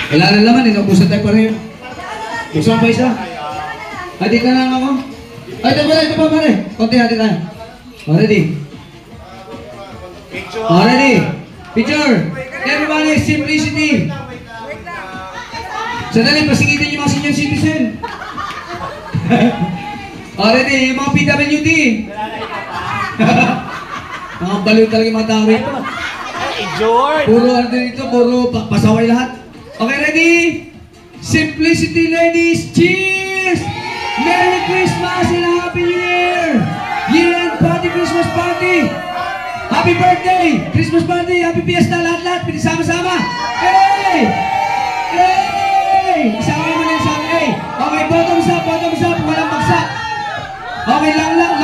Wala na naman, inubusan tayo pareho. Gusto mo pa isa? Ay, dito na lang ako. Ay, ito pa, pare. Konti natin tayo. Ready? Ready? Picture! Everybody, simplicity! Sandali, pasingitin yung mga senior citizen. Ready? Yung mga PWD. Mga baliw talaga yung mga tao rito. Puro ano dito, puro pasaway lahat. Okay, ready? Simplicity, ladies! Cheers! Merry Christmas and Happy New Year! Year-end party, Christmas party! Happy birthday! Christmas party! Happy fiesta! Lahat-lahat! Pinisama-sama! Hey! Hey! Isama mo na isama. Hey! Okay, bottoms up! Walang bagsak! Okay, laklak!